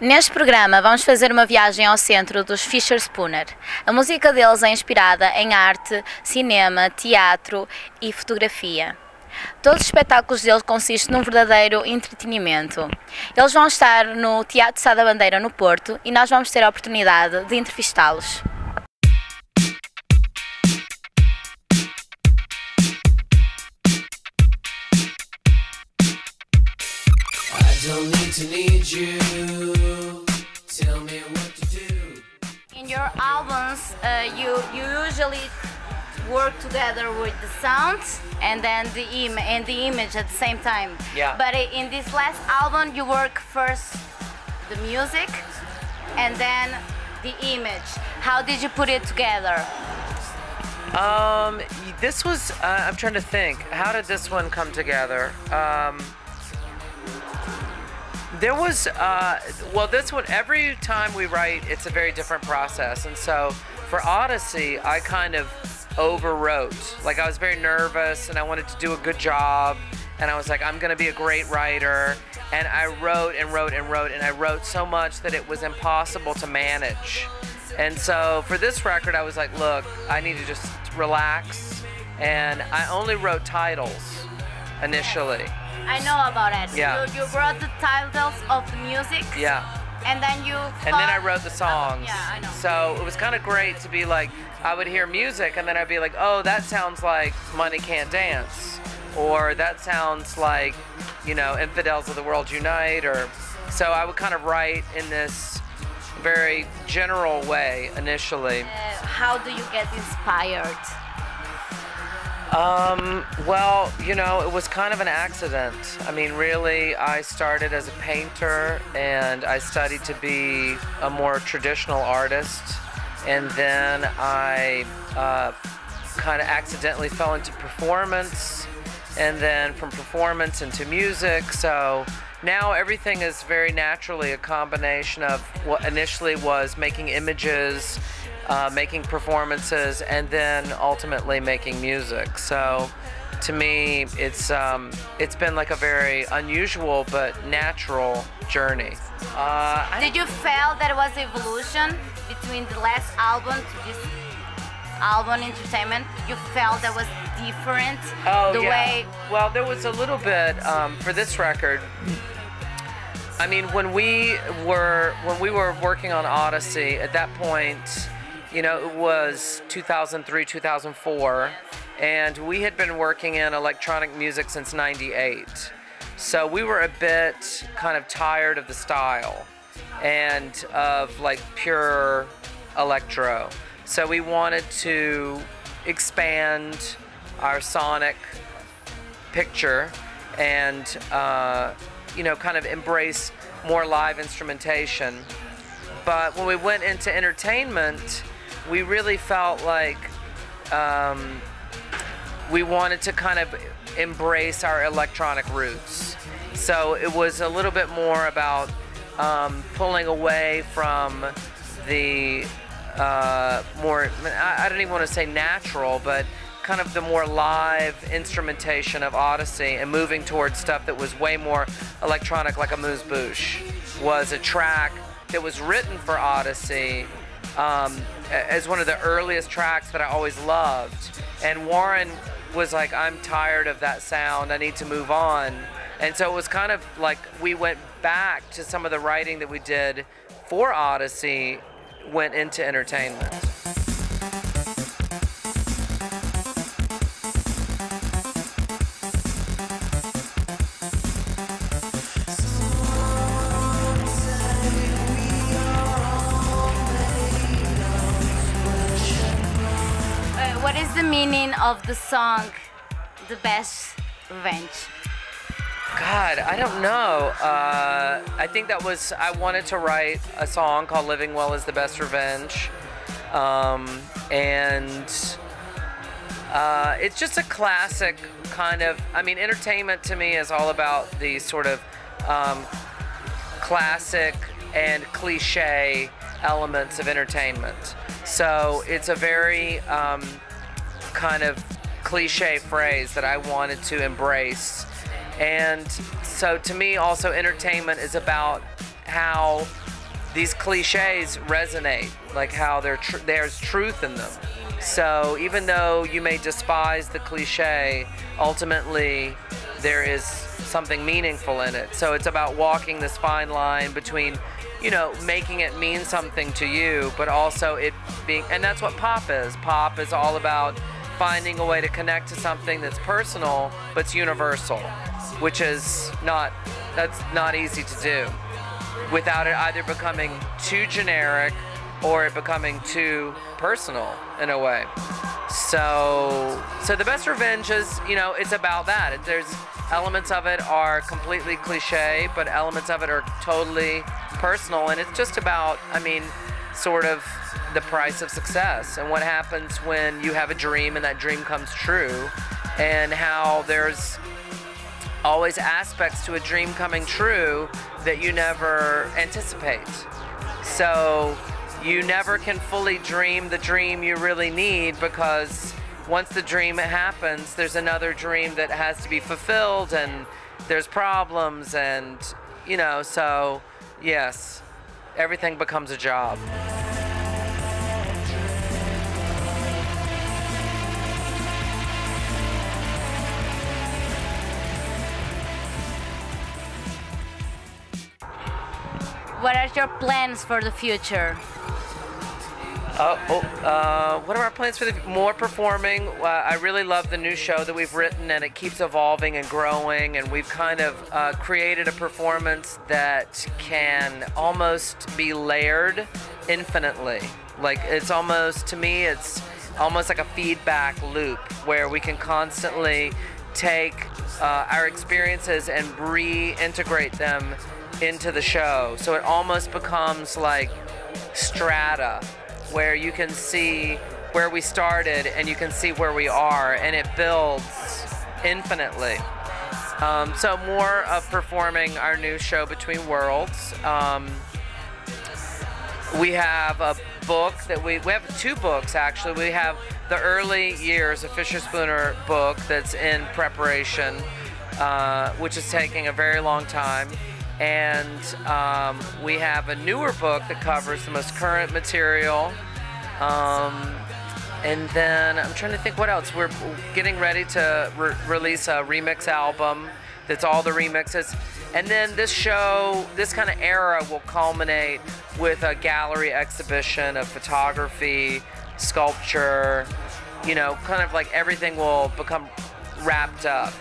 Neste programa vamos fazer uma viagem ao centro dos Fischerspooner. A música deles é inspirada em arte, cinema, teatro e fotografia. Todos os espetáculos deles consistem num verdadeiro entretenimento. Eles vão estar no Teatro Sá da Bandeira, no Porto, e nós vamos ter a oportunidade de entrevistá-los. In your albums, you usually work together with the sound and then the image at the same time. Yeah. But in this last album, you work first the music and then the image. How did you put it together? This was, I'm trying to think, how did this one come together? There was, well, this one, every time we write, it's a very different process. And so for Odyssey, I kind of overwrote. Like, I was very nervous and I wanted to do a good job. And I was like, I'm going to be a great writer. And I wrote and wrote and wrote, and I wrote so much that it was impossible to manage. And so for this record, I was like, look, I need to just relax. And I only wrote titles initially. I know about it. Yeah. You wrote the titles of the music. Yeah. And then you And then I wrote the songs. Yeah, I know. So it was kind of great to be like, I would hear music and then I'd be like, oh, that sounds like Money Can't Dance. Or that sounds like, you know, Infidels of the World Unite. Or so I would kind of write in this very general way initially. How do you get inspired? Well, you know, it was kind of an accident. I mean, really, I started as a painter and I studied to be a more traditional artist. And then I kind of accidentally fell into performance, and then from performance into music. So now everything is very naturally a combination of what initially was making images, making performances, and then ultimately making music. So to me, it's been like a very unusual but natural journey. Did you feel there was evolution between the last album to this album, Entertainment? You felt that was different? Oh, the yeah. way. Well, there was a little bit for this record. I mean, when we were working on Odyssey, at that point, you know, it was 2003, 2004, and we had been working in electronic music since '98. So we were a bit kind of tired of the style and of like pure electro. So we wanted to expand our sonic picture and, you know, kind of embrace more live instrumentation. But when we went into entertainment, we really felt like we wanted to kind of embrace our electronic roots. So it was a little bit more about pulling away from the more, I don't even want to say natural, but kind of the more live instrumentation of Odyssey and moving towards stuff that was way more electronic, like Amuse Bouche was a track that was written for Odyssey as one of the earliest tracks that I always loved. And Warren was like, I'm tired of that sound, I need to move on. And so it was kind of like we went back to some of the writing that we did for Odyssey, went into entertainment. What is the meaning of the song The Best Revenge? God, I don't know. I think that was, I wanted to write a song called Living Well is the Best Revenge. And it's just a classic kind of, I mean, entertainment to me is all about these sort of classic and cliche elements of entertainment. So it's a very kind of cliche phrase that I wanted to embrace. And so to me also entertainment is about how these cliches resonate, like how there's truth in them. So even though you may despise the cliche, ultimately there is something meaningful in it. So it's about walking this fine line between, you know, making it mean something to you, but also it being, and that's what pop is. Pop is all about finding a way to connect to something that's personal, but it's universal, which is that's not easy to do without it either becoming too generic or it becoming too personal in a way. So The Best Revenge is, you know, it's about that. There's elements of it are completely cliche, but elements of it are totally personal, and it's just about, I mean, sort of the price of success and what happens when you have a dream and that dream comes true, and how there's always aspects to a dream coming true that you never anticipate. So you never can fully dream the dream you really need, because once the dream happens, there's another dream that has to be fulfilled, and there's problems, and, you know, so yes, everything becomes a job. What are your plans for the future? What are our plans for more performing? I really love the new show that we've written, and it keeps evolving and growing, and we've kind of created a performance that can almost be layered infinitely. Like, it's almost, to me, it's almost like a feedback loop where we can constantly take our experiences and reintegrate them into the show. So it almost becomes like strata, where you can see where we started and you can see where we are, and it builds infinitely. So more of performing our new show, Between Worlds. We have a book that we have two books actually. We have the early years of Fischerspooner book that's in preparation, which is taking a very long time. And we have a newer book that covers the most current material. And then I'm trying to think what else. We're getting ready to release a remix album that's all the remixes. And then this show, this kind of era will culminate with a gallery exhibition of photography, sculpture, you know, kind of like everything will become wrapped up.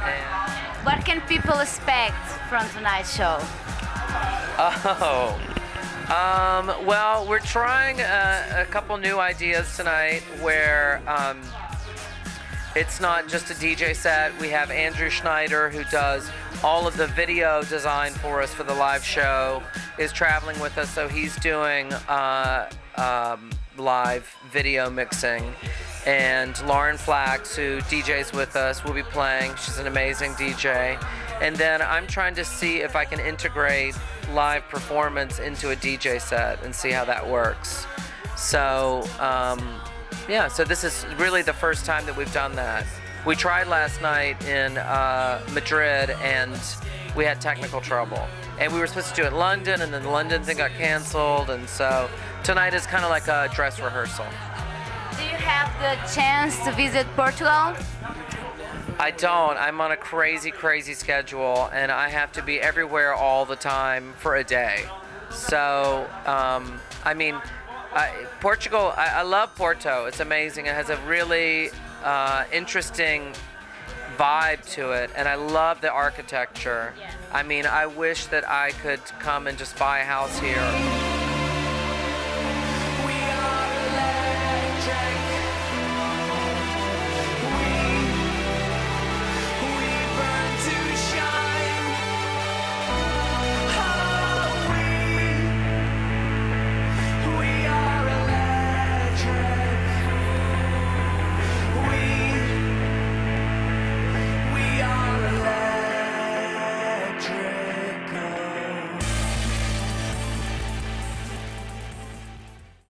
And what can people expect from tonight's show? Well, we're trying a couple new ideas tonight where it's not just a DJ set. We have Andrew Schneider, who does all of the video design for us for the live show, is traveling with us, so he's doing live video mixing. And Lauren Flax, who DJs with us, will be playing. She's an amazing DJ. And then I'm trying to see if I can integrate live performance into a DJ set and see how that works. So, yeah, so this is really the first time that we've done that. We tried last night in Madrid, and we had technical trouble. And we were supposed to do it in London, and then the London thing got canceled, and so tonight is kind of like a dress rehearsal. Do you have the chance to visit Portugal? I don't. I'm on a crazy, crazy schedule, and I have to be everywhere all the time for a day. So, I mean, Portugal, I love Porto. It's amazing. It has a really interesting vibe to it, and I love the architecture. I mean, I wish that I could come and just buy a house here.